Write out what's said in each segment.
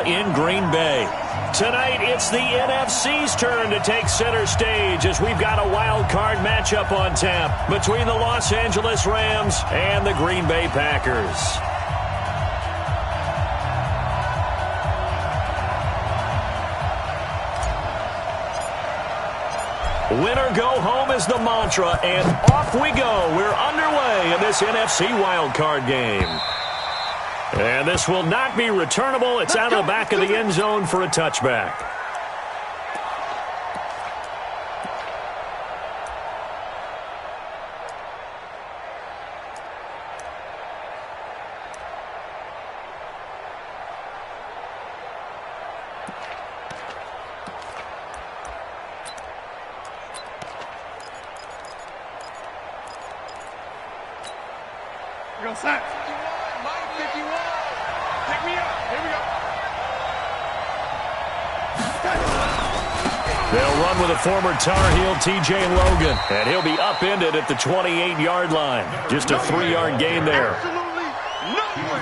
in Green Bay. Tonight, it's the NFC's turn to take center stage as we've got a wild card matchup on tap between the Los Angeles Rams and the Green Bay Packers. Win or go home is the mantra, and off we go. We're underway in this NFC wildcard game. And this will not be returnable. It's out of the back of the end zone for a touchback. Go set. 51. Pick me up. Here we go. They'll run with a former Tar Heel, T.J. Logan, and he'll be upended at the 28-yard line. Just a 3-yard gain there.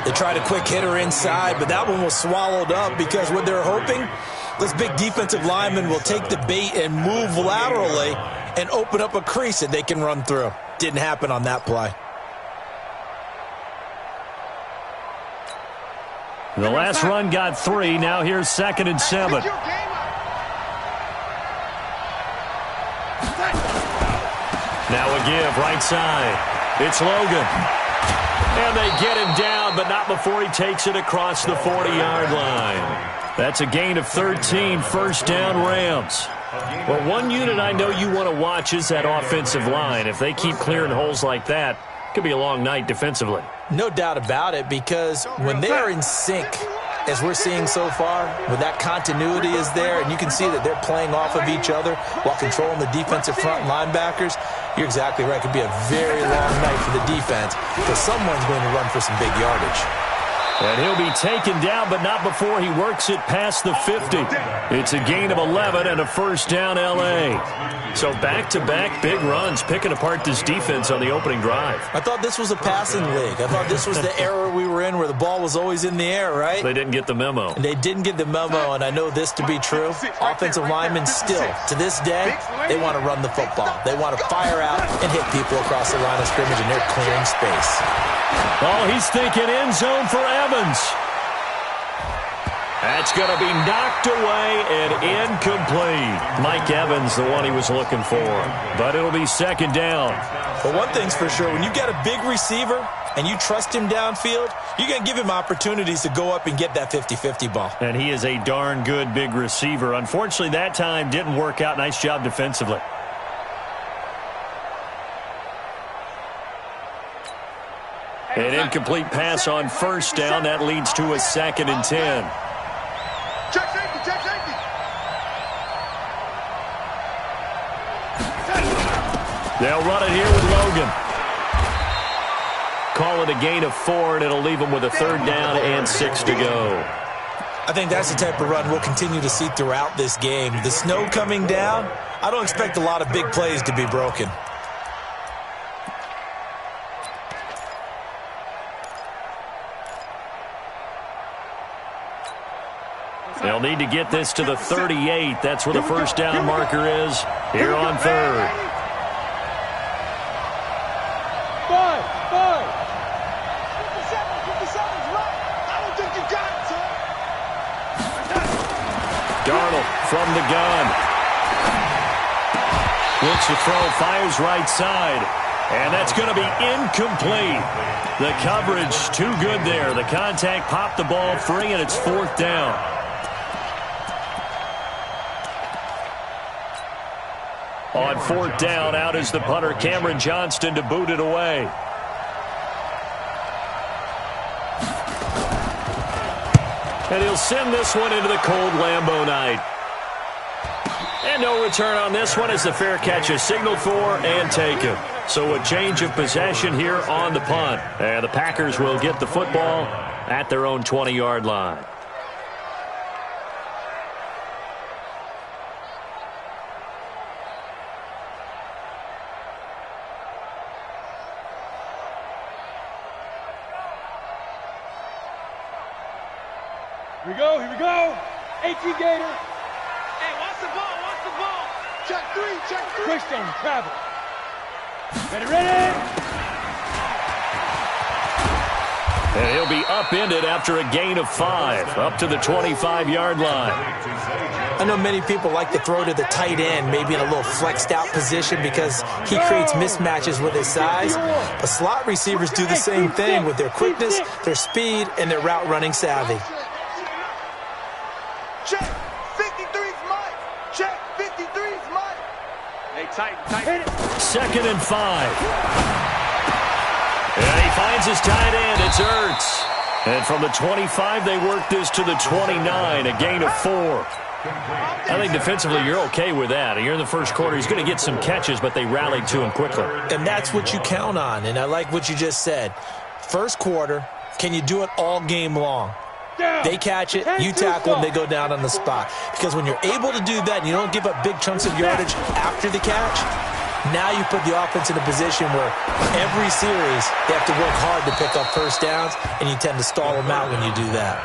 They tried a quick hitter inside, but that one was swallowed up because what they're hoping, this big defensive lineman will take the bait and move laterally and open up a crease that they can run through. Didn't happen on that play. The last run got 3. Now here's 2nd and 7. Now a give, right side. It's Logan. And they get him down, but not before he takes it across the 40-yard line. That's a gain of 13, first down Rams. Well, one unit I know you want to watch is that offensive line. If they keep clearing holes like that, it could be a long night defensively. No doubt about it, because when they are in sync, as we're seeing so far, when that continuity is there, and you can see that they're playing off of each other while controlling the defensive front linebackers, you're exactly right. It could be a very long night for the defense because someone's going to run for some big yardage. And he'll be taken down, but not before he works it past the 50. It's a gain of 11 and a first down L.A. So back-to-back big runs, picking apart this defense on the opening drive. I thought this was a passing league. I thought this was the era we were in where the ball was always in the air, right? They didn't get the memo. And they didn't get the memo, and I know this to be true. Offensive linemen still, to this day, they want to run the football. They want to fire out and hit people across the line of scrimmage, and they're clearing space. Oh, he's thinking end zone for Evans. That's going to be knocked away and incomplete. Mike Evans, the one he was looking for. But it'll be second down. But one thing's for sure, when you got a big receiver and you trust him downfield, you're going to give him opportunities to go up and get that 50-50 ball. And he is a darn good big receiver. Unfortunately, that time didn't work out. Nice job defensively. An incomplete pass on first down. That leads to a 2nd and 10. Check safety, check safety. They'll run it here with Logan. Call it a gain of 4, and it'll leave them with a 3rd down and 6 to go. I think that's the type of run we'll continue to see throughout this game. The snow coming down, I don't expect a lot of big plays to be broken. They'll need to get this to the 38. That's where the first down marker is here on 3rd. 5. 57's right. I don't think you got it, son. Darnold from the gun. Looks to throw, fires right side. And that's going to be incomplete. The coverage too good there. The contact popped the ball free, and it's 4th down. On 4th down, out is the punter, Cameron Johnston, to boot it away. And he'll send this one into the cold Lambeau night. And no return on this one as the fair catch is signaled for and taken. So a change of possession here on the punt. And the Packers will get the football at their own 20-yard line. Here we go, here we go. AT Gator. Hey, watch the ball, watch the ball. Check three. Christian, travel. Ready. And he'll be upended after a gain of 5, up to the 25-yard line. I know many people like to throw to the tight end, maybe in a little flexed out position because he creates mismatches with his size. But slot receivers do the same thing with their quickness, their speed, and their route running savvy. Check 53's Mike. Check 53's Mike. Hey, tight. 2nd and 5. And he finds his tight end. It's Ertz. And from the 25, they work this to the 29, a gain of 4. I think defensively you're okay with that. You're in the first quarter. He's going to get some catches, but they rallied to him quickly. And that's what you count on, and I like what you just said. First quarter, can you do it all game long? They catch it, you tackle them, they go down on the spot. Because when you're able to do that and you don't give up big chunks of yardage after the catch, now you put the offense in a position where every series they have to work hard to pick up first downs, and you tend to stall them out when you do that.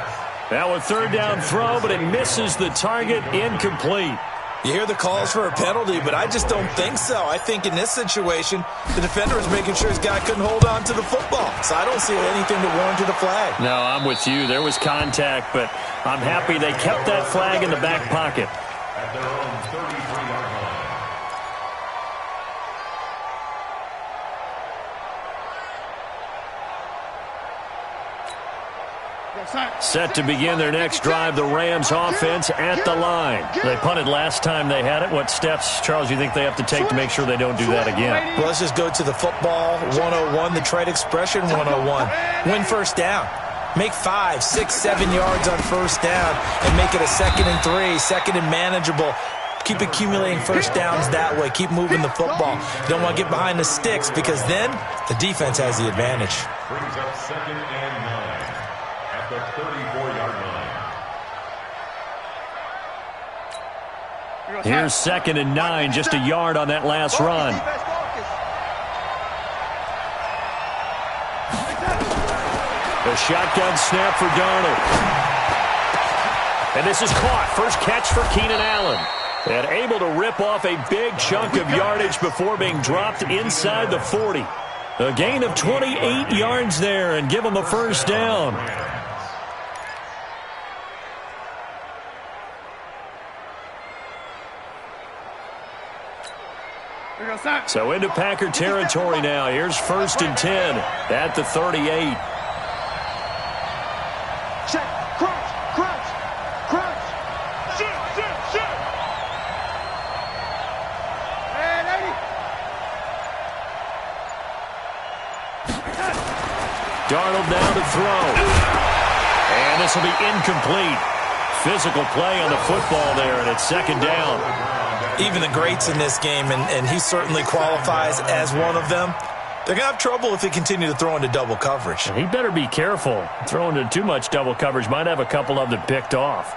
Now a 3rd down throw, but it misses the target, incomplete. You hear the calls for a penalty, but I just don't think so. I think in this situation, the defender was making sure his guy couldn't hold on to the football. So I don't see anything to warrant a flag. No, I'm with you. There was contact, but I'm happy they kept that flag in the back pocket. At their own 33-yard line. Set to begin their next drive, the Rams offense at the line. They punted last time they had it. What steps, Charles, you think they have to take to make sure they don't do that again? Well, let's just go to the football 101, the trade expression 101. Win first down. Make 5, 6, 7 yards on first down and make it a 2nd and 3, 2nd and manageable. Keep accumulating first downs that way. Keep moving the football. You don't want to get behind the sticks because then the defense has the advantage. Brings up 2nd and 9 at the 34-yard line. Here's 2nd and 9, just a yard on that last run. A shotgun snap for Darnold. And this is caught. First catch for Keenan Allen. And able to rip off a big chunk of yardage before being dropped inside the 40. A gain of 28 yards there and give him a first down. So into Packer territory now. Here's 1st and 10 at the 38. Check, crunch. Shit. Hey, lady. Darnold now to throw. And this will be incomplete. Physical play on the football there, and it's 2nd down. Even the greats in this game, and he certainly qualifies as one of them, they're going to have trouble if they continue to throw into double coverage. He better be careful. Throwing into too much double coverage might have a couple of them picked off.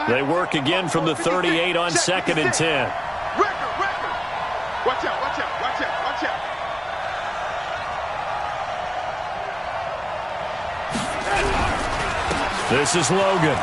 They work again from the 38 on 2nd and 10. Record. Watch out. This is Logan.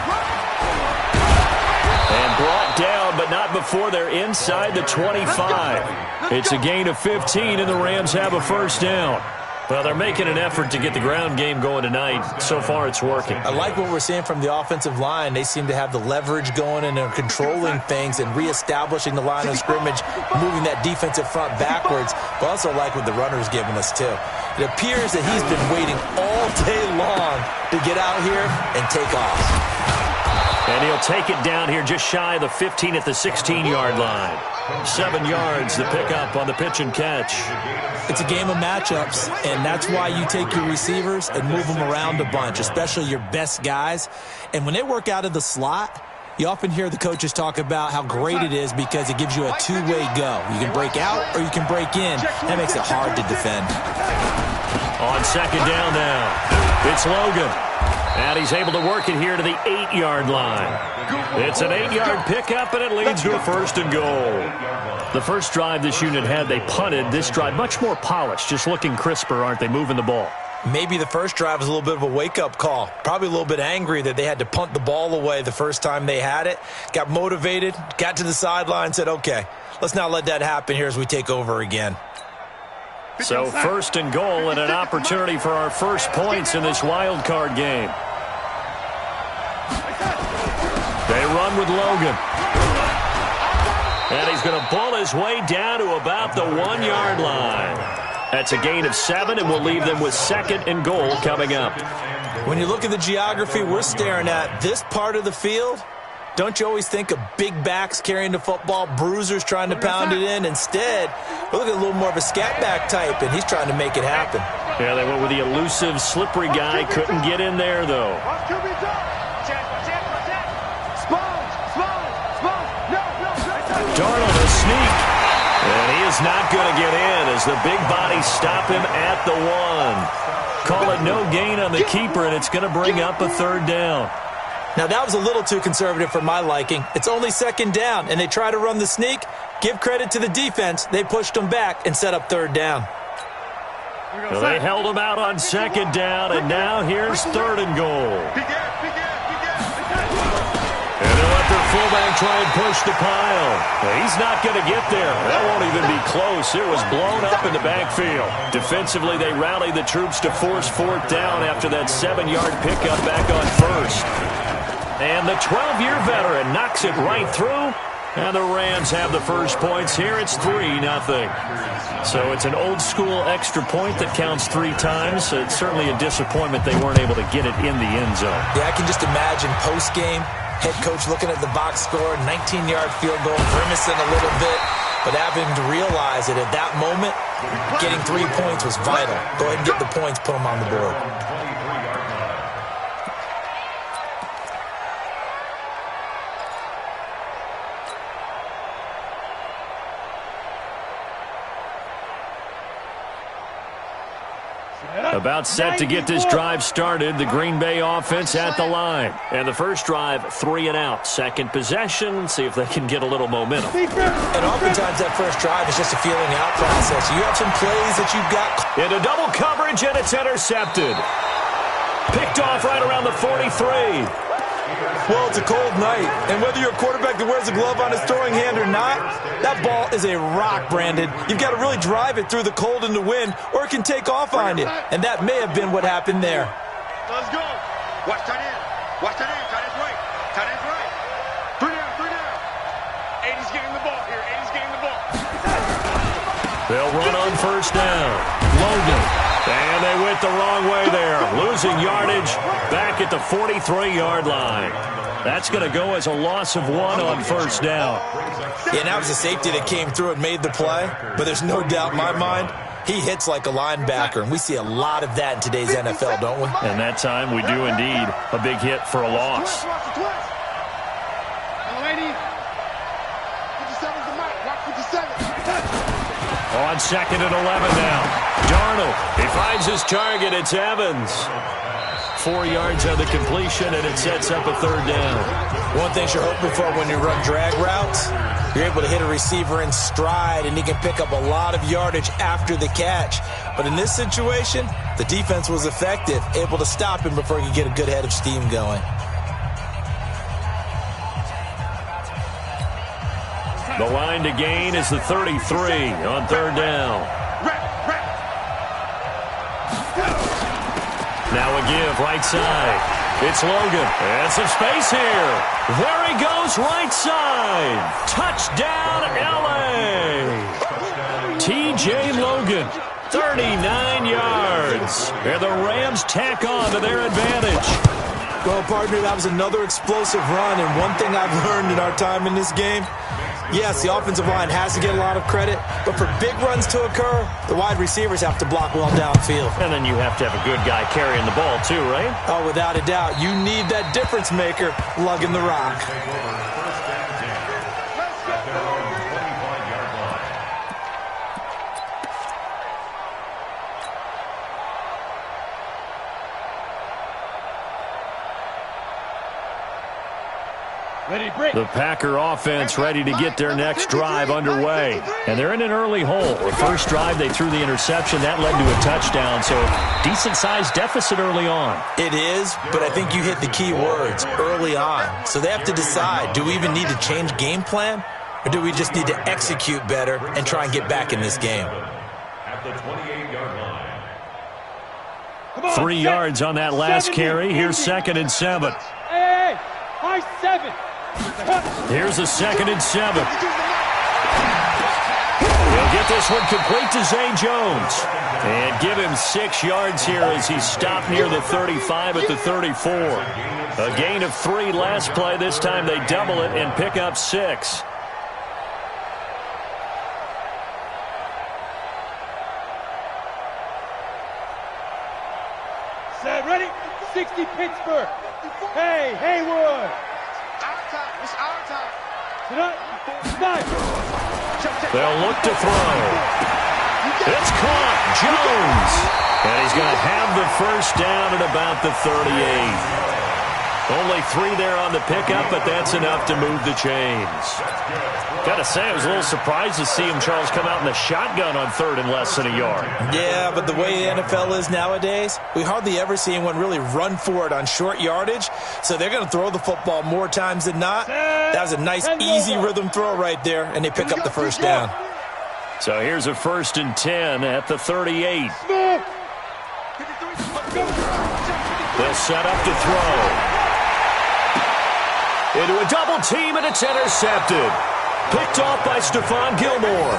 And brought down, but not before they're inside the 25. It's a gain of 15, and the Rams have a first down. Well, they're making an effort to get the ground game going tonight. So far, it's working. I like what we're seeing from the offensive line. They seem to have the leverage going, and they're controlling things and reestablishing the line of scrimmage, moving that defensive front backwards. But I also like what the runner's giving us, too. It appears that he's been waiting all day long to get out here and take off. And he'll take it down here just shy of the 15 at the 16-yard line. 7 yards the pickup on the pitch and catch. It's a game of matchups, and that's why you take your receivers and move them around a bunch, especially your best guys. And when they work out of the slot, you often hear the coaches talk about how great it is because it gives you a two-way go. You can break out or you can break in. That makes it hard to defend. On 2nd down now, it's Logan. And he's able to work it here to the 8-yard line. It's an 8-yard pickup, and it leads to a 1st and goal. The first drive this unit had, they punted. This drive, much more polished, just looking crisper, aren't they, moving the ball? Maybe the first drive was a little bit of a wake-up call. Probably a little bit angry that they had to punt the ball away the first time they had it. Got motivated, got to the sideline, said, okay, let's not let that happen here as we take over again. So 1st and goal and an opportunity for our first points in this wild card game. They run with Logan. And he's going to pull his way down to about the 1-yard line. That's a gain of 7, and we'll leave them with 2nd and goal coming up. When you look at the geography we're staring at, this part of the field, don't you always think of big backs carrying the football, bruisers trying to pound it in? Instead, we're looking at a little more of a scat back type, and he's trying to make it happen. Yeah, they went with the elusive, slippery guy. Couldn't get in there, though. Darnold a sneak. And he is not going to get in as the big bodies stop him at the 1. Call it no gain on the keeper, and it's going to bring up a 3rd down. Now, that was a little too conservative for my liking. It's only 2nd down, and they try to run the sneak. Give credit to the defense. They pushed them back and set up 3rd down. Well, they held him out on 2nd down, and now here's 3rd and goal. And they'll let their fullback try and push the pile. Well, he's not going to get there. That won't even be close. It was blown up in the backfield. Defensively, they rallied the troops to force 4th down after that 7-yard pickup back on 1st. And the 12-year veteran knocks it right through. And the Rams have the first points here. It's 3-0. So it's an old-school extra point that counts 3 times. It's certainly a disappointment they weren't able to get it in the end zone. Yeah, I can just imagine post-game, head coach looking at the box score, 19-yard field goal, grimacing a little bit, but having to realize that at that moment, getting 3 points was vital. Go ahead and get the points, put them on the board. About set to get this drive started. The Green Bay offense at the line. And the first drive, 3 and out. Second possession, see if they can get a little momentum. And oftentimes that first drive is just a feeling out process. You have some plays that you've got. Into double coverage, and it's intercepted. Picked off right around the 43. Well, it's a cold night, and whether you're a quarterback that wears a glove on his throwing hand or not, that ball is a rock, Brandon. You've got to really drive it through the cold and the wind, or it can take off on you, and that may have been what happened there. Let's go. Watch tight end. Watch tight end. Tight end's right. Tight end's right. 3 down. 3 down. 80's getting the ball here. 80's getting the ball. They'll run on first down. Logan. And they went the wrong way there. Losing yardage back at the 43-yard line. That's going to go as a loss of 1 on first down. Yeah, that was a safety that came through and made the play. But there's no doubt in my mind, he hits like a linebacker. And we see a lot of that in today's NFL, don't we? And that time we do indeed. A big hit for a loss. On 2nd and 11 now. Darnold, he finds his target. It's Evans. 4 yards on the completion, and it sets up a 3rd down. One thing you're hoping for when you run drag routes, you're able to hit a receiver in stride, and he can pick up a lot of yardage after the catch. But in this situation, the defense was effective, able to stop him before he could get a good head of steam going. The line to gain is the 33 on 3rd down. Now a give, right side. It's Logan. And some space here. There he goes, right side. Touchdown, L.A. T.J. Logan, 39 yards. And the Rams tack on to their advantage. Well, partner, that was another explosive run. And one thing I've learned in our time in this game, yes, the offensive line has to get a lot of credit, but for big runs to occur, the wide receivers have to block well downfield. And then you have to have a good guy carrying the ball too, right? Oh, without a doubt. You need that difference maker lugging the rock. The Packer offense ready to get their next drive underway. And they're in an early hole. The first drive, they threw the interception. That led to a touchdown, so decent-sized deficit early on. It is, but I think you hit the key words, early on. So they have to decide, do we even need to change game plan? Or do we just need to execute better and try and get back in this game? At the 28-yard line. 3 yards on that last carry. Here's 2nd and 7. Hey, high 7. Here's a 2nd and 7. He'll get this one complete to Zay Jones. And give him 6 yards here as he stopped near the 35 at the 34. A gain of 3 last play. This time they double it and pick up 6. Set, ready? 60 Pittsburgh. Hey, Haywood. Our time. It's our time. Sit up. Snap. They'll look to throw. It's caught. Jones. And he's going to have the first down at about the 38. Only 3 there on the pickup, but that's enough to move the chains. Got to say, I was a little surprised to see him, Charles, come out in the shotgun on 3rd and less than a yard. Yeah, but the way the NFL is nowadays, we hardly ever see anyone really run for it on short yardage. So they're going to throw the football more times than not. That was a nice, easy rhythm throw right there, and they pick up the first down. So here's a 1st and 10 at the 38. They'll set up to throw. Into a double team, and it's intercepted. Picked off by Stephon Gilmore.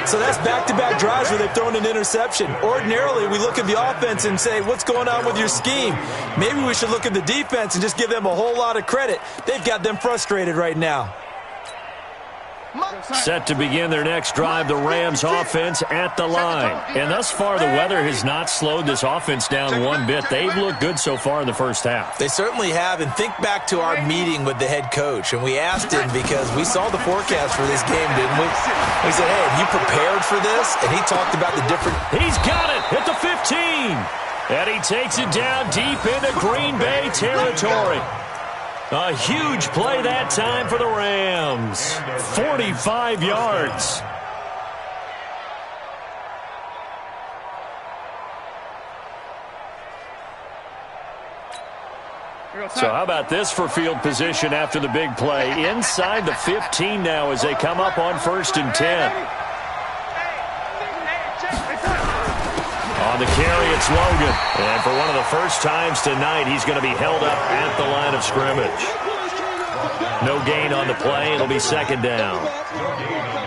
So that's back-to-back drives where they've thrown an interception. Ordinarily, we look at the offense and say, what's going on with your scheme? Maybe we should look at the defense and just give them a whole lot of credit. They've got them frustrated right now. Set to begin their next drive, the Rams offense at the line. And thus far, the weather has not slowed this offense down one bit. They've looked good so far in the first half. They certainly have. And think back to our meeting with the head coach. And we asked him because we saw the forecast for this game, didn't we? We said, hey, have you prepared for this? And he talked about the different... He's got it at the 15. And he takes it down deep into Green Bay territory. A huge play that time for the Rams. 45 yards. So how about this for field position after the big play? Inside the 15 now as they come up on 1st and 10. On the carry, it's Logan. And for one of the first times tonight, he's going to be held up at the line of scrimmage. No gain on the play. It'll be 2nd down.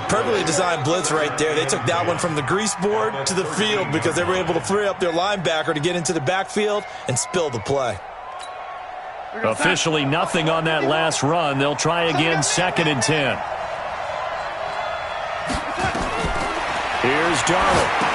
Perfectly designed blitz right there. They took that one from the grease board to the field because they were able to free up their linebacker to get into the backfield and spill the play. Officially nothing on that last run. They'll try again, 2nd and 10. Here's Darnold.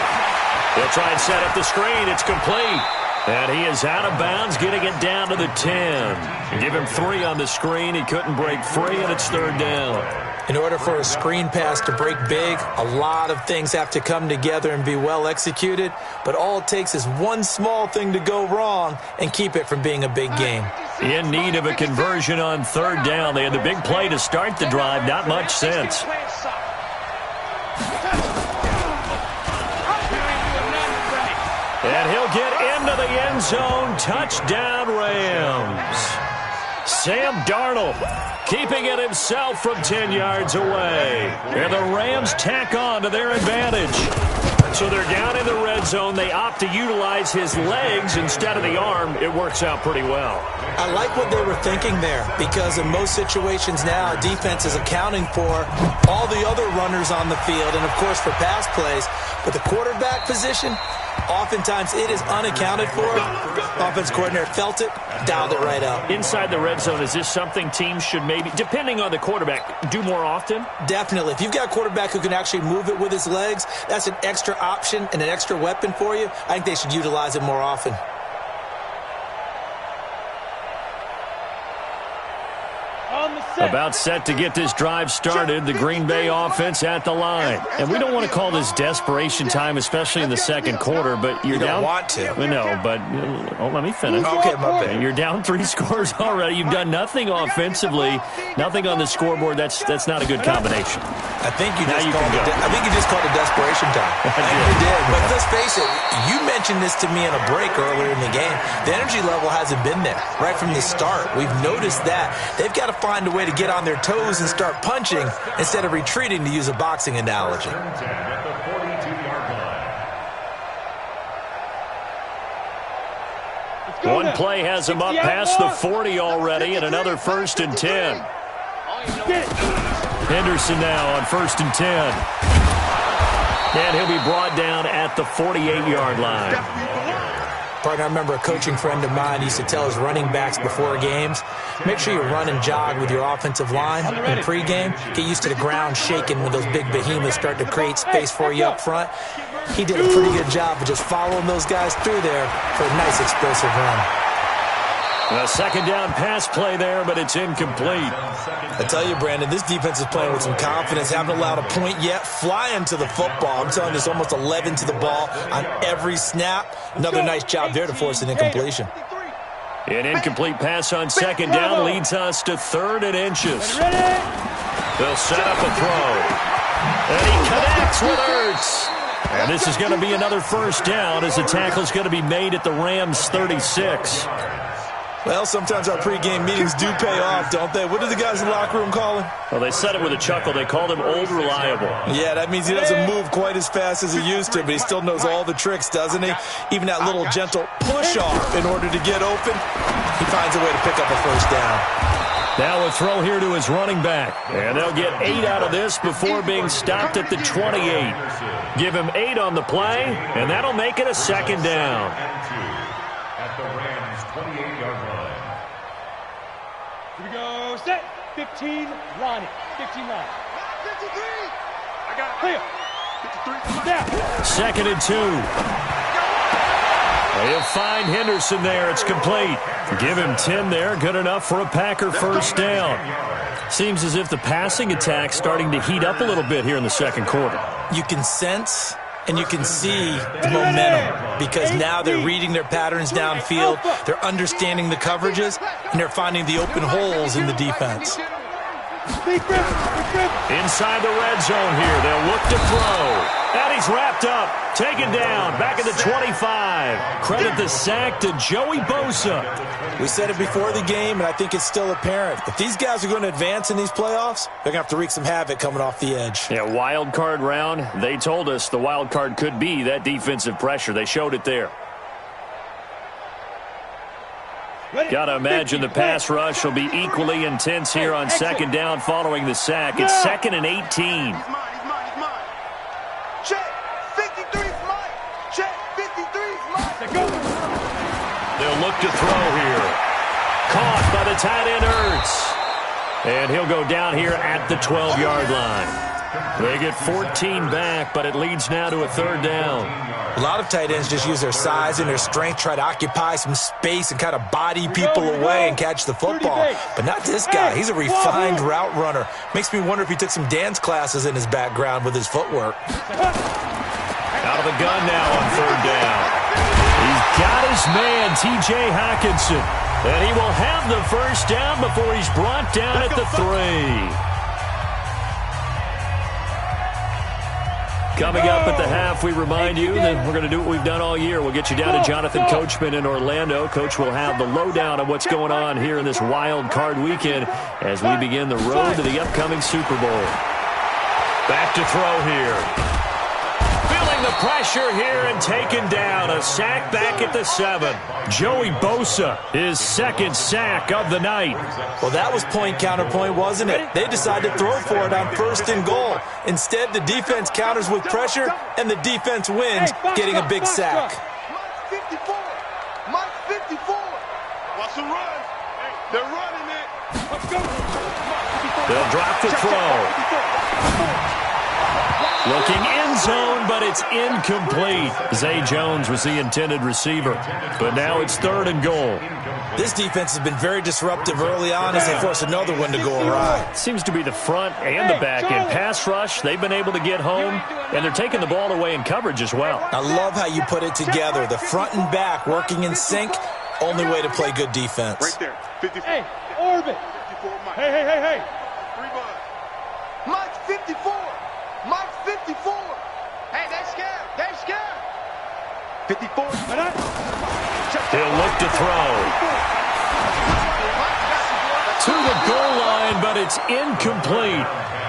He'll try and set up the screen. It's complete. And he is out of bounds, getting it down to the 10. Give him 3 on the screen. He couldn't break free, and it's 3rd down. In order for a screen pass to break big, a lot of things have to come together and be well executed. But all it takes is one small thing to go wrong and keep it from being a big game. In need of a conversion on 3rd down. They had the big play to start the drive. Not much sense. And he'll get into the end zone. Touchdown, Rams. Sam Darnold keeping it himself from 10 yards away. And the Rams tack on to their advantage. So they're down in the red zone. They opt to utilize his legs instead of the arm. It works out pretty well. I like what they were thinking there because in most situations now, defense is accounting for all the other runners on the field and, of course, for pass plays. But the quarterback position, oftentimes it is unaccounted for. Offense coordinator felt it, dialed it right up. Inside the red zone, is this something teams should maybe, depending on the quarterback, do more often? Definitely. If you've got a quarterback who can actually move it with his legs, that's an extra option and an extra weapon for you. I think they should utilize it more often. On the About set to get this drive started. The Green Bay offense at the line. And we don't want to call this desperation time, especially in the second quarter, but you're down. You don't want to. No, but let me finish. Okay, my bad. You're down 3 scores already. You've done nothing offensively, nothing on the scoreboard. That's not a good combination. I think you just called it desperation time. I think you did. But let's face it, you mentioned this to me in a break earlier in the game. The energy level hasn't been there right from the start. We've noticed that. They've got to find a way to get on their toes and start punching instead of retreating, to use a boxing analogy. One play has him up past the 40 already, and another 1st and 10. Henderson now on 1st and 10. And he'll be brought down at the 48-yard line. Partner, I remember a coaching friend of mine used to tell his running backs before games, make sure you run and jog with your offensive line in pregame. Get used to the ground shaking when those big behemoths start to create space for you up front. He did a pretty good job of just following those guys through there for a nice explosive run. A second down pass play there, but it's incomplete. I tell you, Brandon, this defense is playing with some confidence. Haven't allowed a point yet. Flying to the football. I'm telling you, it's almost 11 to the ball on every snap. Another nice job there to force an incompletion. An incomplete pass on second down leads us to 3rd and inches. They'll set up a throw. And he connects with Ertz. And this is going to be another 1st down as the tackle is going to be made at the Rams' 36. Well, sometimes our pregame meetings do pay off, don't they? What do the guys in the locker room call him? Well, they said it with a chuckle. They called him Old Reliable. Yeah, that means he doesn't move quite as fast as he used to, but he still knows all the tricks, doesn't he? Even that little gentle push-off in order to get open, he finds a way to pick up a 1st down. Now a throw here to his running back. And they'll get 8 out of this before being stopped at the 28. Give him 8 on the play, and that'll make it a 2nd down. At the Rams' 28-yard line. Here we go. Set. 15. Line it. 15 line. 53. I got Clear. 53. Down. 2nd and 2. He'll find Henderson there. It's complete. Give him 10 there. Good enough for a Packer 1st down. Seems as if the passing attack's starting to heat up a little bit here in the second quarter. You can sense and you can see the momentum because now they're reading their patterns downfield, they're understanding the coverages, and they're finding the open holes in the defense. Inside the red zone here, they'll look to throw. And he's wrapped up, taken down, back at the 25. Credit the sack to Joey Bosa. We said it before the game, and I think it's still apparent. If these guys are going to advance in these playoffs, they're going to have to wreak some havoc coming off the edge. Yeah, wild card round. They told us the wild card could be that defensive pressure. They showed it there. Got to imagine the pass rush will be equally intense here on second down following the sack. It's 2nd and 18. He's mine. Check. 53's mine. Check. 53's mine. They'll look to throw here. Caught by the tight end Ertz. And he'll go down here at the 12-yard line. They get 14 back, but it leads now to a 3rd down. A lot of tight ends just use their size and their strength, try to occupy some space and kind of body people away and catch the football. But not this guy. He's a refined route runner. Makes me wonder if he took some dance classes in his background with his footwork. Out of the gun now on 3rd down. He's got his man, T.J. Hockenson. And he will have the 1st down before he's brought down at the 3. Coming up at the half, we remind you that we're going to do what we've done all year. We'll get you down to Jonathan Coachman in Orlando. Coach will have the lowdown on what's going on here in this wild card weekend as we begin the road to the upcoming Super Bowl. Back to throw here. Feeling the pressure here and taken down. A sack back at the 7. Joey Bosa, his 2nd sack of the night. Well, that was point counterpoint, wasn't it? They decided to throw for it on 1st and goal. Instead, the defense counters with pressure, and the defense wins, getting a big sack. Mike 54. Mike 54. Watch them run. They're running it. Let's go. They'll drop the throw. Looking in. end zone, but it's incomplete. Zay Jones was the intended receiver, but now it's 3rd and goal. This defense has been very disruptive early on as they force another one to go awry. Seems to be the front and the back end. Pass rush, they've been able to get home, and they're taking the ball away in coverage as well. I love how you put it together. The front and back working in sync, only way to play good defense. Right there. 54. Hey, Orbit. 54, Mike. Hey. 3 bucks. Mike's 54. Mike's 54. Hey, they scared. 54. He'll look to throw. To the goal line, but it's incomplete.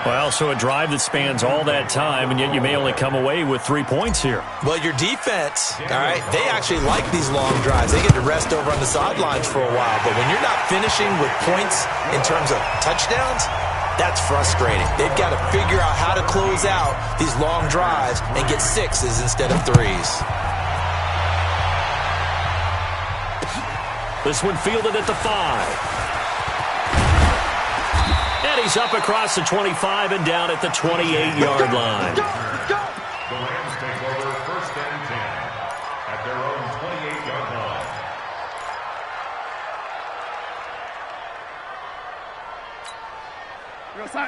Well, so a drive that spans all that time, and yet you may only come away with 3 points here. Well, your defense, all right, they actually like these long drives. They get to rest over on the sidelines for a while. But when you're not finishing with points in terms of touchdowns, that's frustrating. They've got to figure out how to close out these long drives and get 6s instead of 3s. This one fielded at the 5. And he's up across the 25 and down at the 28-yard line. The Rams take over 1st and 10 at their own 28-yard line.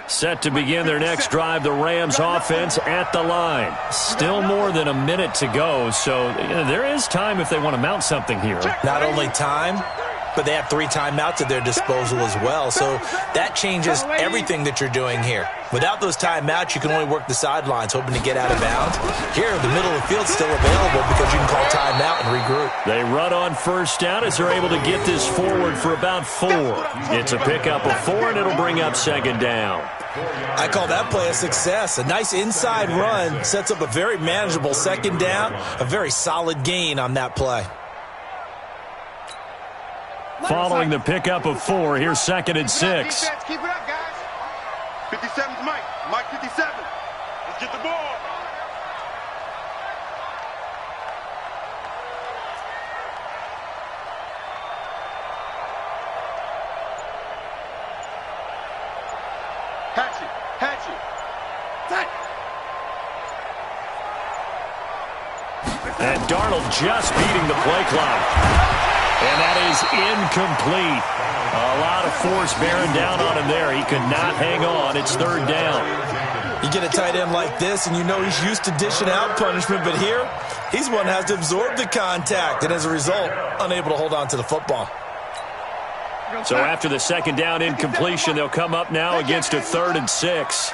Set to begin their next drive, the Rams offense at the line. Still more than a minute to go, so there is time if they want to mount something here. Not only time, but they have 3 timeouts at their disposal as well. So that changes everything that you're doing here. Without those timeouts, you can only work the sidelines, hoping to get out of bounds. Here, the middle of the field's still available because you can call timeout and regroup. They run on 1st down as they're able to get this forward for about 4. It's a pickup of 4, and it'll bring up 2nd down. I call that play a success. A nice inside run sets up a very manageable 2nd down, a very solid gain on that play. Following the pickup of 4, here's 2nd and 6. Keep it up, guys. 57's Mike. Mike 57. Let's get the ball. Hatchet. And Darnold just beating the play clock. And that is incomplete. A lot of force bearing down on him there. He could not hang on. It's 3rd down. You get a tight end like this, and you know he's used to dishing out punishment, but here, he's one that has to absorb the contact, and as a result, unable to hold on to the football. So after the 2nd down incompletion, they'll come up now against a 3rd and 6.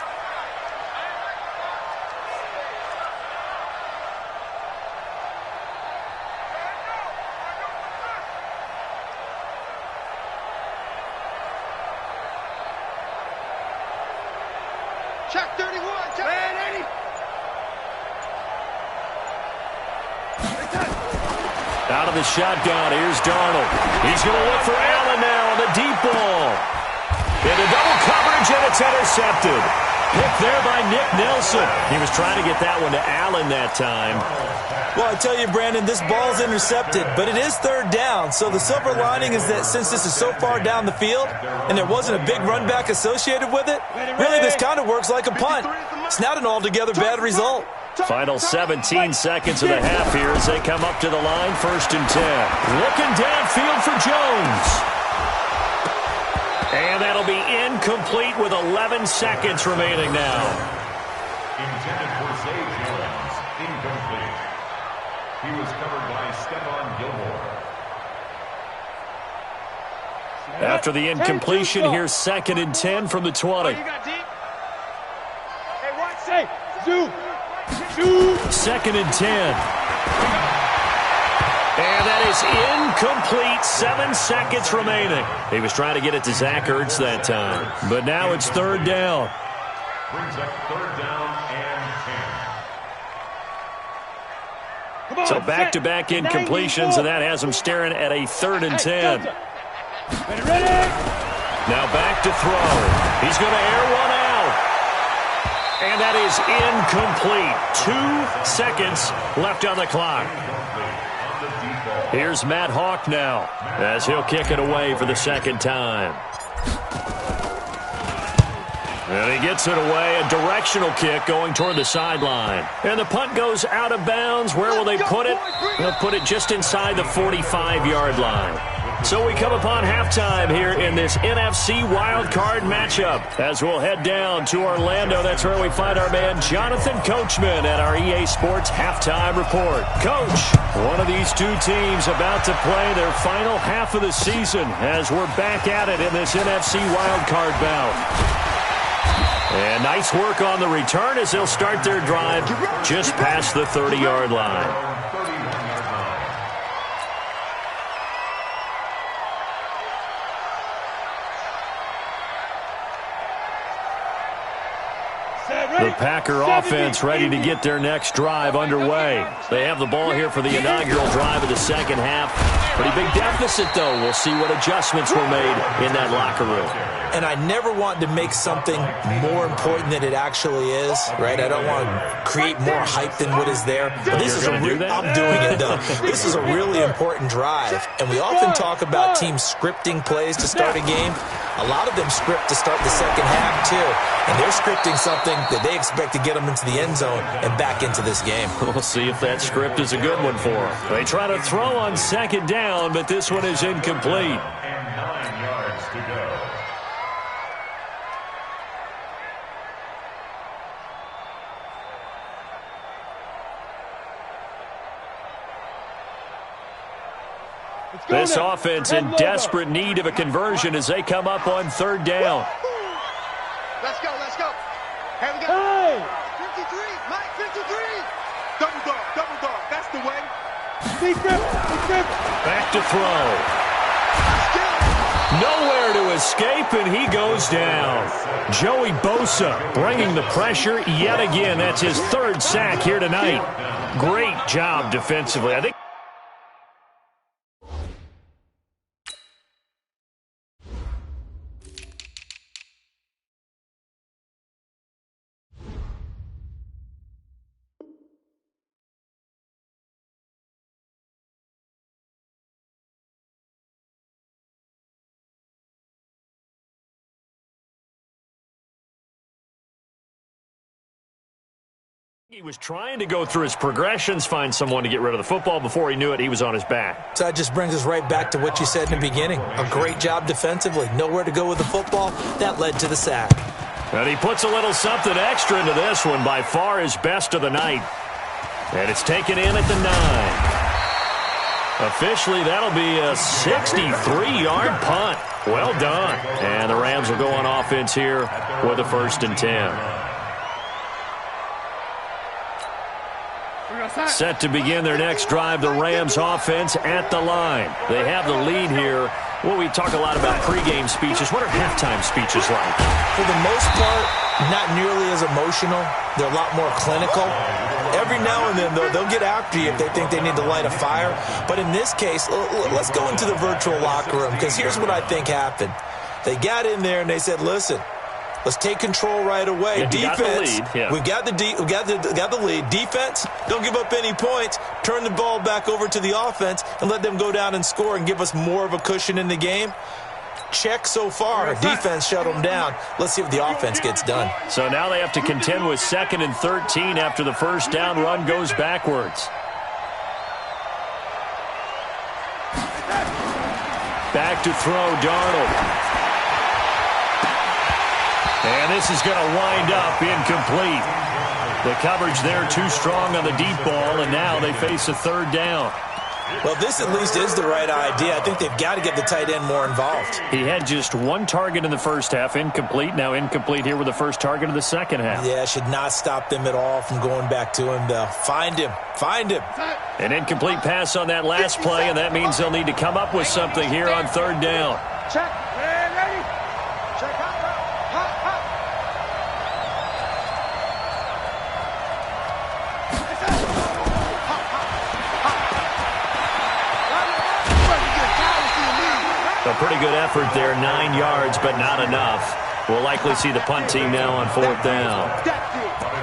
Check 31. Check 80. Out of the shotgun, here's Darnold. He's going to look for Allen now on the deep ball. Into double coverage, and it's intercepted. Picked there by Nick Nelson. He was trying to get that one to Allen that time. Well, I tell you, Brandon, this ball's intercepted, but it is 3rd down. So the silver lining is that since this is so far down the field and there wasn't a big run back associated with it, really this kind of works like a punt. It's not an altogether bad result. Final 17 seconds of the half here as they come up to the line, 1st and 10. Looking downfield for Jones. And that'll be incomplete with 11 seconds remaining now. Intended for Zay Jones. Incomplete. He was covered by Stephon Gilmore. After the incompletion, here's 2nd and 10 from the 20. You got deep. Hey, right, say, Zoo. 2nd and 10. And that is incomplete. 7 seconds remaining. He was trying to get it to Zach Ertz that time. But now it's 3rd down. Brings up 3rd down and 10. So back-to-back incompletions, and that has him staring at a 3rd and 10. Ready? Now back to throw. He's going to air one out. And that is incomplete. 2 seconds left on the clock. Here's Matt Hawk now as he'll kick it away for the 2nd time. And he gets it away, a directional kick going toward the sideline. And the punt goes out of bounds. Where will they put it? They'll put it just inside the 45-yard line. So we come upon halftime here in this NFC wildcard matchup. As we'll head down to Orlando, that's where we find our man Jonathan Coachman at our EA Sports Halftime Report. Coach, one of these two teams about to play their final half of the season as we're back at it in this NFC wildcard bout. And nice work on the return as they'll start their drive just past the 30-yard line. The Packer offense ready to get their next drive underway. They have the ball here for the inaugural drive of the second half. Pretty big deficit, though. We'll see what adjustments were made in that locker room. And I never want to make something more important than it actually is, right? I don't want to create more hype than what is there. But this is I'm doing it, though. This is a really important drive. And we often talk about teams scripting plays to start a game. A lot of them script to start the second half, too. And they're scripting something that they expect to get them into the end zone and back into this game. We'll see if that script is a good one for them. They try to throw on second down, but this one is incomplete. And 9 yards to go. This offense in desperate need of a conversion as they come up on third down. Let's go, let's go. Here we go. 53, Mike, 53. Double dog, that's the way. Back to throw. Nowhere to escape, and he goes down. Joey Bosa bringing the pressure yet again. That's his third sack here tonight. Great job defensively. I think he was trying to go through his progressions, find someone to get rid of the football. Before he knew it, he was on his back. So that just brings us right back to what you said in the beginning. A great job defensively. Nowhere to go with the football. That led to the sack. And he puts a little something extra into this one, by far his best of the night. And it's taken in at the 9. Officially, that'll be a 63-yard punt. Well done. And the Rams will go on offense here with a 1st and 10. Set to begin their next drive, the Rams offense at the line. They have the lead here. Well, we talk a lot about pregame speeches. What are halftime speeches like? For the most part, not nearly as emotional. They're a lot more clinical. Every now and then, though, they'll get after you if they think they need to light a fire. But in this case, let's go into the virtual locker room, because here's what I think happened. They got in there and they said, listen, let's take control right away. Yeah, defense, we've got the lead. Defense, don't give up any points. Turn the ball back over to the offense and let them go down and score and give us more of a cushion in the game. Check so far. Defense shut them down. Let's see what the offense gets done. So now they have to contend with 2nd and 13 after the first down run goes backwards. Back to throw, Darnold. And this is going to wind up incomplete. The coverage there too strong on the deep ball, and now they face a 3rd down. Well, this at least is the right idea. I think they've got to get the tight end more involved. He had just 1 target in the first half, incomplete. Now incomplete here with the first target of the second half. Yeah, should not stop them at all from going back to him, though. Find him. An incomplete pass on that last play, and that means they'll need to come up with something here on 3rd down. Check. Ready? Check out. A pretty good effort there, 9 yards, but not enough. We'll likely see the punt team now on 4th down.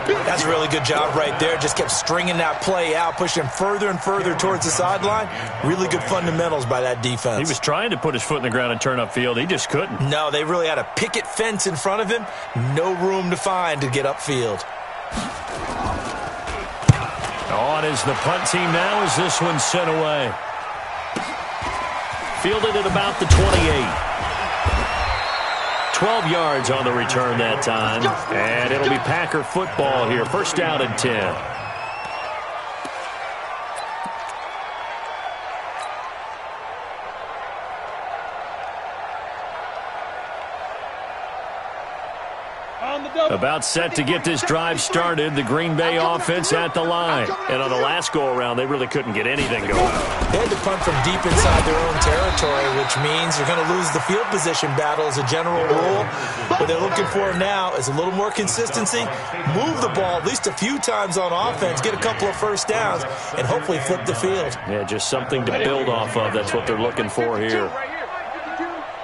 That's a really good job right there. Just kept stringing that play out, pushing him further and further towards the sideline. Really good fundamentals by that defense. He was trying to put his foot in the ground and turn upfield. He just couldn't. No, they really had a picket fence in front of him. No room to find to get upfield. On is the punt team now as this one's sent away. Fielded at about the 28. 12 yards on the return that time. And it'll be Packer football here. First down and 10. About set to get this drive started. The Green Bay offense at the line. And on the last go-around, they really couldn't get anything going. They had to punt from deep inside their own territory, which means they're going to lose the field position battle as a general rule. What they're looking for now is a little more consistency, move the ball at least a few times on offense, get a couple of first downs, and hopefully flip the field. Yeah, just something to build off of. That's what they're looking for here.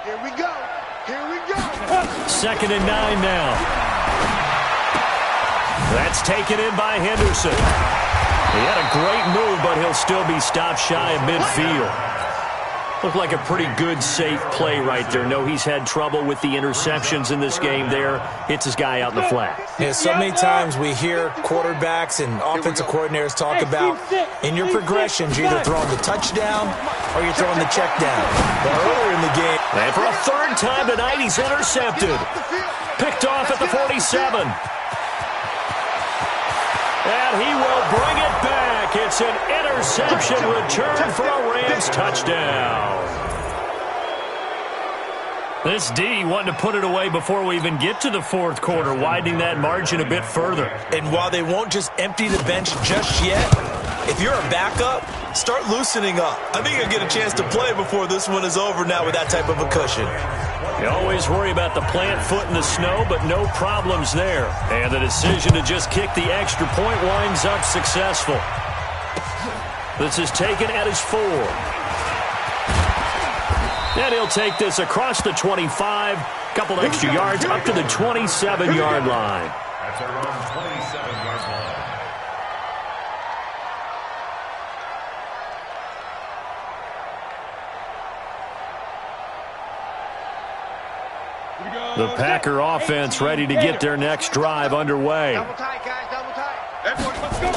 Here we go. Here we go. 2nd and 9 now. That's taken in by Henderson. He had a great move, but he'll still be stopped shy of midfield. Looked like a pretty good, safe play right there. No, he's had trouble with the interceptions in this game there. Hits his guy out in the flat. Yeah, so many times we hear quarterbacks and offensive coordinators talk about in your progressions, you're either throwing the touchdown or you're throwing the check down. But earlier in the game. And for a third time tonight, he's intercepted. Picked off at the 47. And he will bring it back. It's an interception return for a Rams touchdown. This D wanting to put it away before we even get to the fourth quarter, widening that margin a bit further. And while they won't just empty the bench just yet, if you're a backup, start loosening up. I think you'll get a chance to play before this one is over now with that type of a cushion. You always worry about the plant foot in the snow, but no problems there. And the decision to just kick the extra point winds up successful. This is taken at his 4. And he'll take this across the 25. Couple extra yards up to the 27-yard line. That's around 27-yard line. The Packer offense ready to get their next drive underway. Double tight, guys, double tight. Everybody, let's go.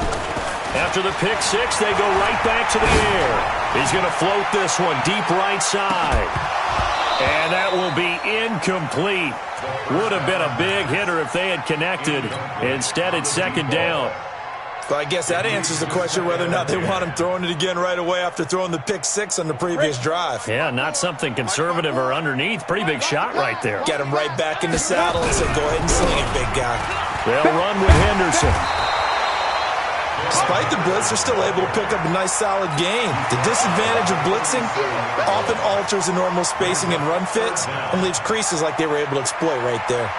After the pick six, they go right back to the air. He's going to float this one deep right side. And that will be incomplete. Would have been a big hitter if they had connected. Instead, it's 2nd down. So I guess that answers the question whether or not they want him throwing it again right away after throwing the pick 6 on the previous drive. Yeah, not something conservative or underneath. Pretty big shot right there. Get him right back in the saddle and say, go ahead and sling it, big guy. They'll run with Henderson. Despite the blitz, they're still able to pick up a nice, solid gain. The disadvantage of blitzing often alters the normal spacing and run fits and leaves creases like they were able to exploit right there.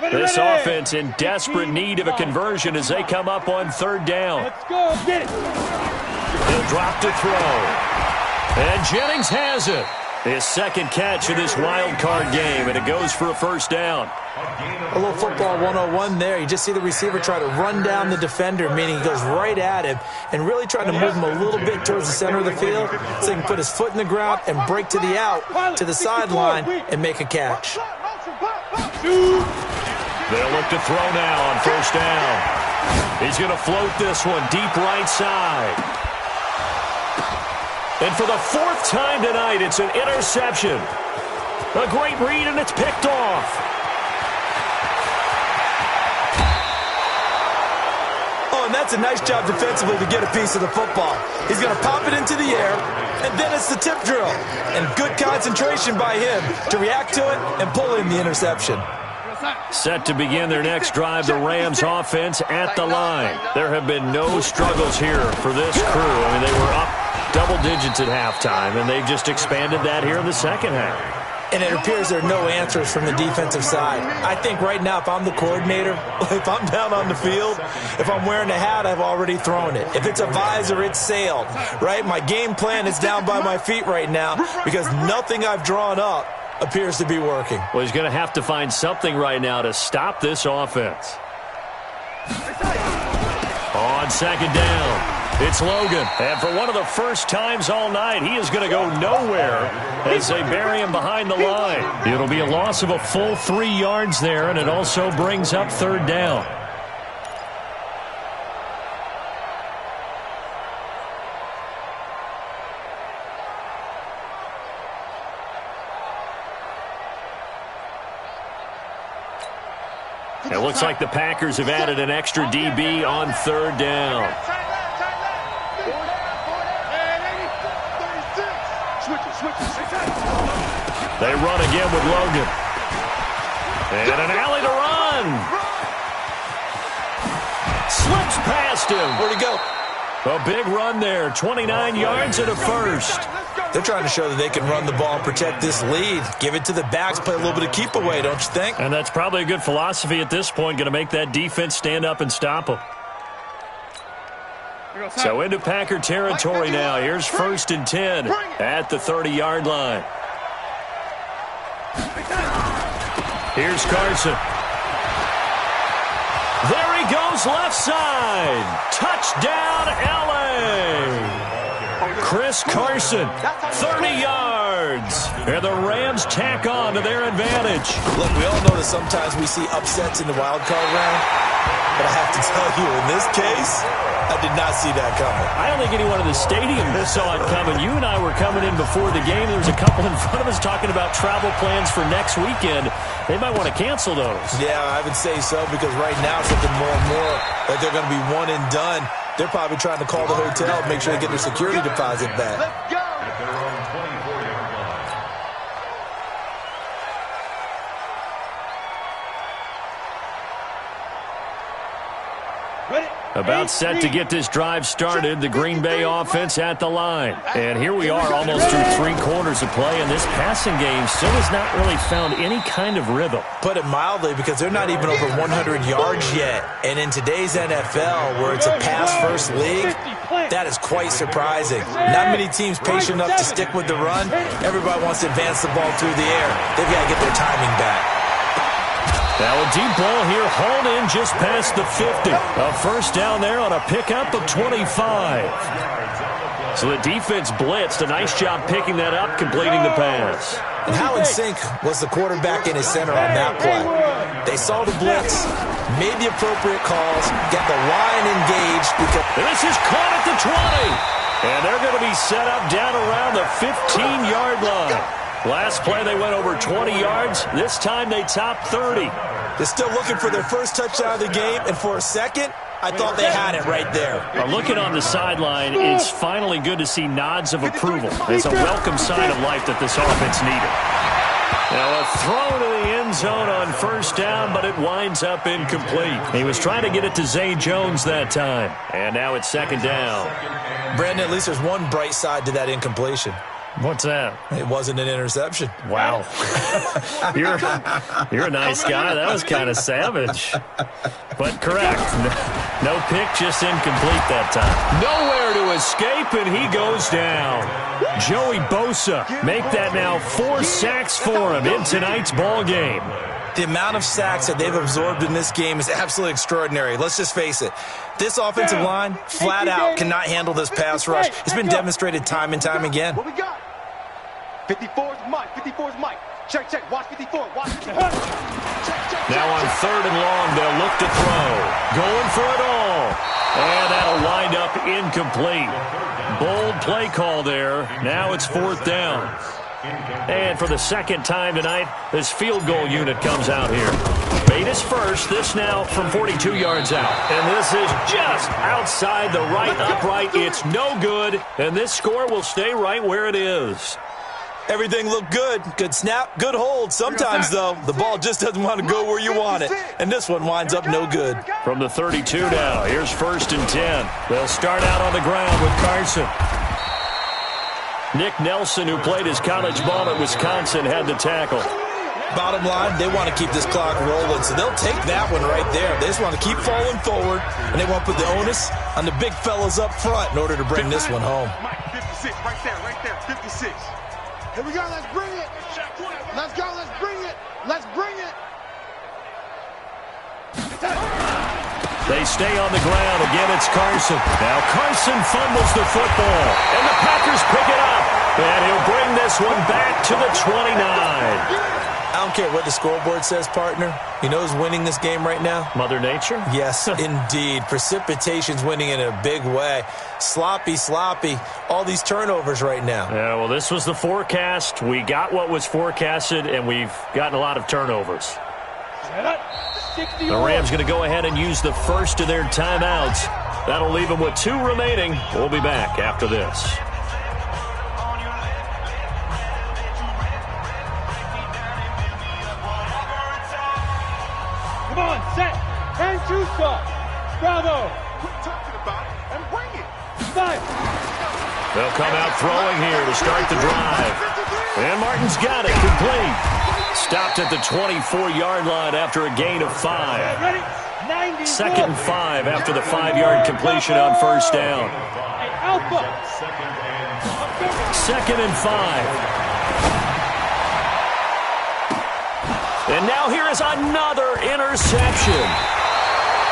This offense in desperate need of a conversion as they come up on 3rd down. Let's go. Get it. He'll drop to throw. And Jennings has it. His 2nd catch of this wild card game, and it goes for a 1st down. A little football 101 there. You just see the receiver try to run down the defender, meaning he goes right at him and really trying to move him a little bit towards the center of the field so he can put his foot in the ground and break to the out, to the sideline, and make a catch. They'll look to throw now on 1st down. He's going to float this one deep right side. And for the 4th time tonight, it's an interception. A great read, and it's picked off. Oh, and that's a nice job defensively to get a piece of the football. He's going to pop it into the air, and then it's the tip drill. And good concentration by him to react to it and pull in the interception. Set to begin their next drive, the Rams offense at the line. There have been no struggles here for this crew. I mean, they were up double digits at halftime, and they've just expanded that here in the second half. and it appears there are no answers from the defensive side. I think right now, if I'm the coordinator, if I'm down on the field, if I'm wearing a hat, I've already thrown it. If it's a visor, it's sailed, right? My game plan is down by my feet right now because nothing I've drawn up appears to be working. Well, he's going to have to find something right now to stop this offense. On second down, it's Logan. And for one of the first times all night, he is going to go nowhere as they bury him behind the line. It'll be a loss of a full 3 yards there, and it also brings up third down. It looks like the Packers have added an extra DB on third down. They run again with Logan. And an alley to run. Slips past him. Where'd he go? A big run there. 29 yards and a first. They're trying to show that they can run the ball and protect this lead. Give it to the backs, play a little bit of keep away, don't you think? And that's probably a good philosophy at this point, going to make that defense stand up and stop them. So into Packer territory now. Here's 1st and 10 at the 30-yard line. Here's Carson. There he goes left side. Touchdown, L.A. Chris Carson, 30 yards. And the Rams tack on to their advantage. Look, we all know that sometimes we see upsets in the wild card round. But I have to tell you, in this case, I did not see that coming. I don't think anyone in the stadium saw it coming. You and I were coming in before the game. There was a couple in front of us talking about travel plans for next weekend. They might want to cancel those. Yeah, I would say so, because right now it's looking more and more like they're going to be one and done. They're probably trying to call the hotel and make sure they get their security deposit back. At their own 24-yard line. About set to get this drive started, the Green Bay offense at the line. And here we are almost through 3 quarters of play, and this passing game still has not really found any kind of rhythm. Put it mildly, because they're not even over 100 yards yet. And in today's NFL, where it's a pass-first league, that is quite surprising. Not many teams patient enough to stick with the run. Everybody wants to advance the ball through the air. They've got to get their timing back. Now a deep ball here, hauled in just past the 50. A first down there on a pickup of 25. So the defense blitzed. A nice job picking that up, completing the pass. And how in sync was the quarterback in his center on that play? They saw the blitz, made the appropriate calls, got the line engaged. And this is caught at the 20. And they're going to be set up down around the 15-yard line. Last play, they went over 20 yards. This time, they topped 30. They're still looking for their first touchdown of the game, and for a second, I thought they had it right there. Looking on the sideline, it's finally good to see nods of approval. It's a welcome sign of life that this offense needed. Now a throw to the end zone on first down, but it winds up incomplete. He was trying to get it to Zay Jones that time. And now it's second down. Brandon, at least there's one bright side to that incompletion. What's that? It wasn't an interception. Wow. You're a nice guy. That was kind of savage. But correct. No pick, just incomplete that time. Nowhere to escape, and he goes down. Joey Bosa make that now 4 sacks for him in tonight's ball game. The amount of sacks that they've absorbed in this game is absolutely extraordinary. Let's just face it. This offensive line, flat out, cannot handle this pass rush. It's been demonstrated time and time again. What we got? 54's Mike. 54's Mike. Check, check. Watch 54. Watch 54. Now on third and long, they'll look to throw. Going for it all. And that'll wind up incomplete. Bold play call there. Now it's fourth down. And for the second time tonight, this field goal unit comes out here. Made his first. This now from 42 yards out. And this is just outside the right upright. It's no good. And this score will stay right where it is. Everything looked good. Good snap, good hold. Sometimes, though, the ball just doesn't want to go where you want it. And this one winds up no good. From the 32 now, here's 1st and 10. They'll start out on the ground with Carson. Nick Nelson, who played his college ball at Wisconsin, had the tackle. Bottom line, they want to keep this clock rolling, so they'll take that one right there. They just want to keep falling forward, and they want to put the onus on the big fellas up front in order to bring this one home. 56, right there, 56. Here we go, let's bring it. Let's go, let's bring it. Let's bring it. They stay on the ground. Again, it's Carson. Now Carson fumbles the football, and the Packers pick it up. And he'll bring this one back to the 29. I don't care what the scoreboard says, partner. You know who's winning this game right now? Mother Nature? Yes, indeed. Precipitation's winning in a big way. Sloppy. All these turnovers right now. Yeah, well, this was the forecast. We got what was forecasted, and we've gotten a lot of turnovers. The Rams going to go ahead and use the first of their timeouts. That'll leave them with 2 remaining. We'll be back after this. Come on, set. And 2 stop. Bravo. Quit talking about it and bring it. 5. They'll come out throwing here to start the drive. And Martin's got it, complete. Stopped at the 24-yard line after a gain of 5. Ready? 90. 2nd and 5 after the 5-yard completion on first down. Alpha. 2nd and 5. And now here is another interception.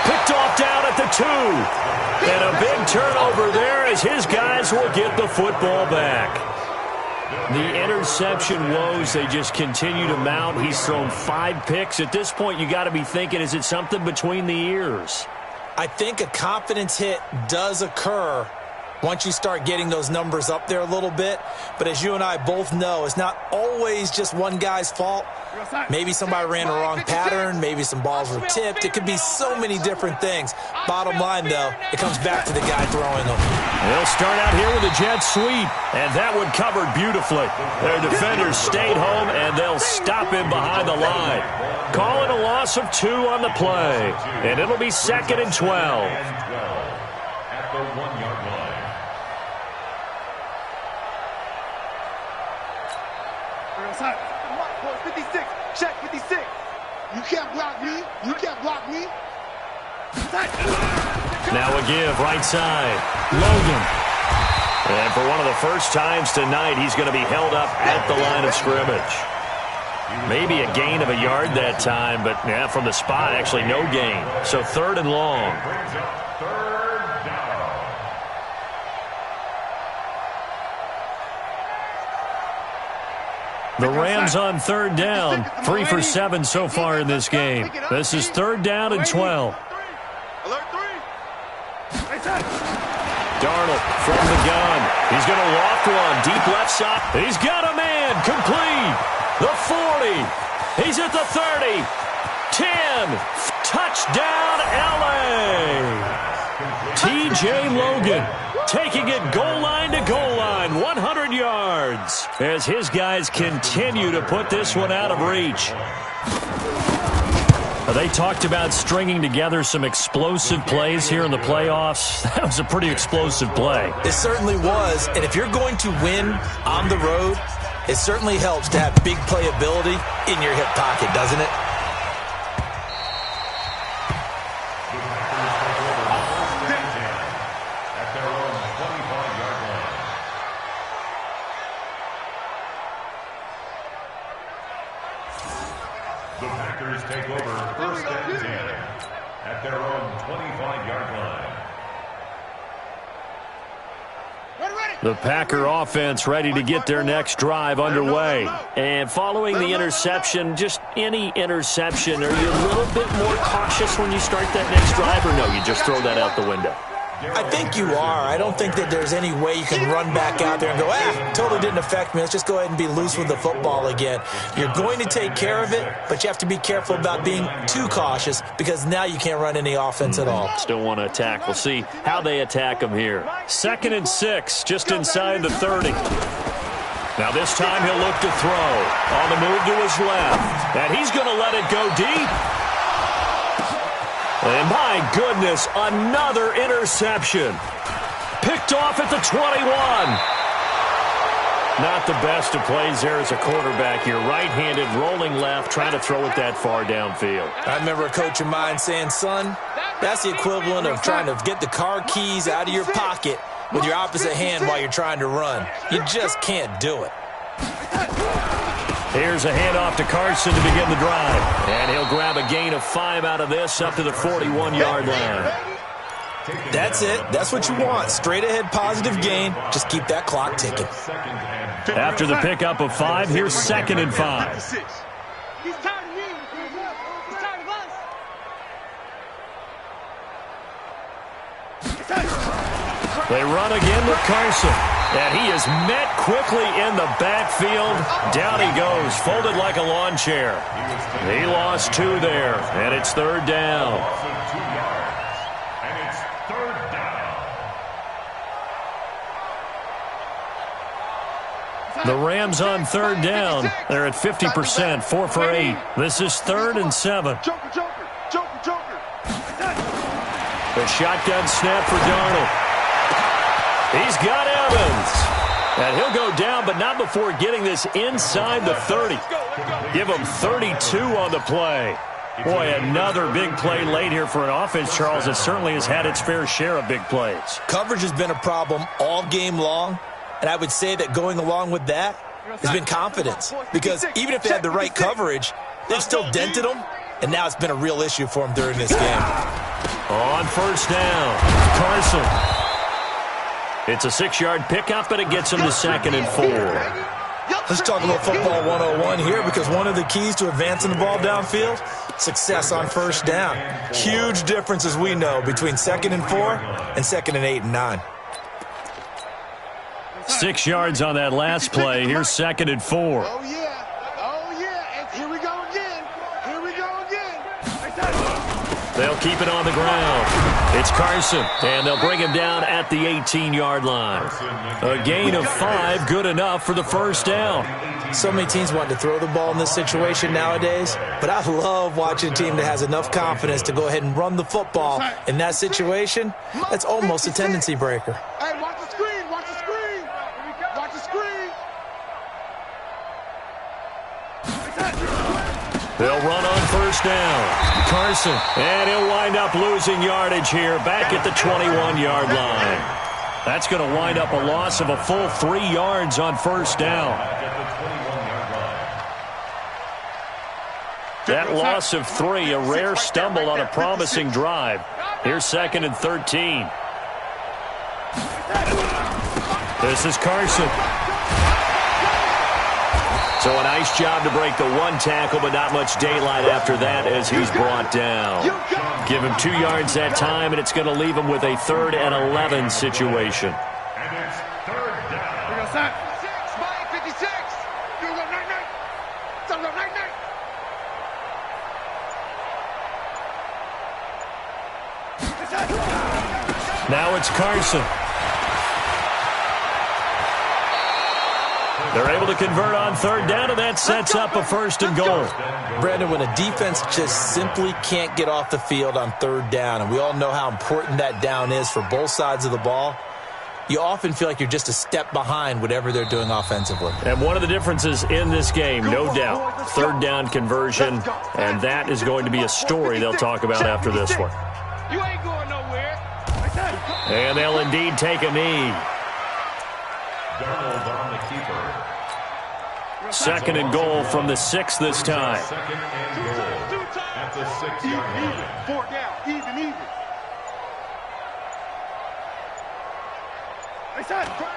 Picked off down at the 2. And a big turnover there as his guys will get the football back. The interception woes, they just continue to mount. He's thrown 5 picks. At this point, you got to be thinking, is it something between the ears? I think a confidence hit does occur once you start getting those numbers up there a little bit. But as you and I both know, it's not always just one guy's fault. Maybe somebody ran a wrong pattern. Maybe some balls were tipped. It could be so many different things. Bottom line, though, it comes back to the guy throwing them. They'll start out here with a jet sweep, and that one covered beautifully. Their defenders stayed home, and they'll stop him behind the line. Calling a loss of 2 on the play, and it'll be 2nd and 12. At the 1-yard line. Come on, boys, 56. Check, 56. You can't block me. You can't block me. Now a give, right side. Logan. And for one of the first times tonight, he's going to be held up at the line of scrimmage. Maybe a gain of a yard that time, but yeah, from the spot, actually no gain. So 3rd and long. Brings up 3rd down. The Rams on 3rd down. 3 for 7 so far in this game. This is 3rd down and 12. Alert 3. Darnold from the gun. He's going to loft one. Deep left side. He's got a man. Complete. The 40. He's at the 30. 10. Touchdown, L.A. T.J. Logan taking it goal line to goal line. 100 yards. As his guys continue to put this one out of reach. They talked about stringing together some explosive plays here in the playoffs. That was a pretty explosive play. It certainly was. And if you're going to win on the road, it certainly helps to have big playability in your hip pocket, doesn't it? At their own 25-yard line. The Packers take over 1st and 10 at their own 25-yard line. The Packer offense ready to get their next drive underway. And following the interception, just any interception, are you a little bit more cautious when you start that next drive, or no, you just throw that out the window? I think you are. I don't think that there's any way you can run back out there and go, totally didn't affect me. Let's just go ahead and be loose with the football again. You're going to take care of it, but you have to be careful about being too cautious because now you can't run any offense at all. Still want to attack. We'll see how they attack him here. 2nd and 6, just inside the 30. Now this time he'll look to throw. On the move to his left. And he's going to let it go deep. And my goodness, another interception. Picked off at the 21. Not the best of plays there as a quarterback here. Right-handed, rolling left, trying to throw it that far downfield. I remember a coach of mine saying, son, that's the equivalent of trying to get the car keys out of your pocket with your opposite hand while you're trying to run. You just can't do it. Here's a handoff to Carson to begin the drive. And he'll grab a gain of 5 out of this up to the 41-yard line. That's it. That's what you want. Straight ahead positive gain. Just keep that clock ticking. After the pickup of 5, here's 2nd and 5. He's tired of me. He's tired of us. They run again with Carson. And he is met quickly in the backfield. Down he goes, folded like a lawn chair. He lost 2 there, and it's 3rd down. And it's 3rd down. The Rams on 3rd down. They're at 50%, 4 for 8. This is 3rd and 7. Joker. The shotgun snap for Darnold. He's got Evans. And he'll go down, but not before getting this inside the 30. Give him 32 on the play. Boy, another big play late here for an offense, Charles, that certainly has had its fair share of big plays. Coverage has been a problem all game long, and I would say that going along with that has been confidence. Because even if they had the right coverage, they've still dented them, and now it's been a real issue for them during this game. On 1st down, Carson. It's a 6-yard pickup, but it gets him to 2nd and 4. Let's talk about football 101 here, because one of the keys to advancing the ball downfield, success on 1st down. Huge difference, as we know, between 2nd and 4 and 2nd and 8 and 9. 6 yards on that last play. Here's 2nd and 4. Oh, yeah. And here we go again. They'll keep it on the ground. It's Carson, and they'll bring him down at the 18-yard line. A gain of 5, good enough for the 1st down. So many teams want to throw the ball in this situation nowadays, but I love watching a team that has enough confidence to go ahead and run the football. In that situation, that's almost a tendency breaker. Hey, watch the screen. They'll run on 1st down. Carson, and he'll wind up losing yardage here back at the 21-yard line. That's going to wind up a loss of a full 3 yards on 1st down. That loss of 3, a rare stumble on a promising drive. Here's 2nd and 13. This is Carson. So a nice job to break the 1 tackle, but not much daylight after that as he's brought down. Give him 2 yards that time, and it's going to leave him with a 3rd and 11 situation. And it's 3rd down. 56. Now it's Carson. They're able to convert on 3rd down, and that sets up a 1st and goal. Brandon, when a defense just simply can't get off the field on 3rd down, and we all know how important that down is for both sides of the ball, you often feel like you're just a step behind whatever they're doing offensively. And one of the differences in this game, no doubt, 3rd down conversion, and that is going to be a story they'll talk about after this one. You ain't going nowhere. And they'll indeed take a knee. Darnold on the keeper. 2nd and goal from the 6 this time. 2nd and goal at the 6-yard line. 4 down. Even.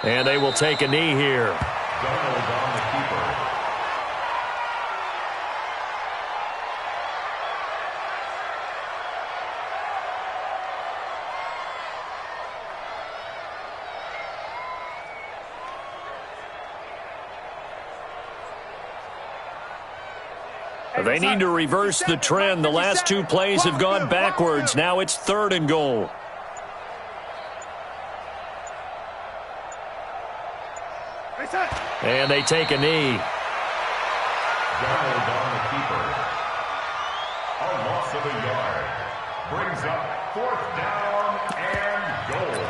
And they will take a knee here. Darnold on the keeper. They need to reverse the trend. The last 2 plays have gone backwards. Now it's 3rd and goal. And they take a knee. Darnold on the keeper. A loss of a yard. Brings up 4th down and goal.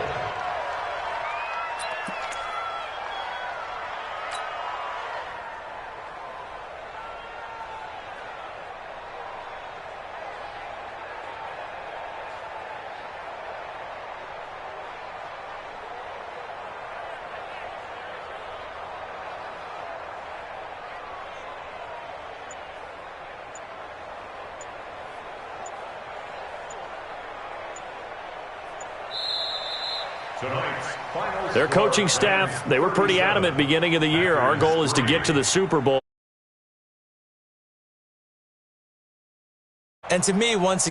Tonight's final Their score, coaching staff, they were pretty adamant beginning of the year. Our goal is to get to the Super Bowl. And to me, once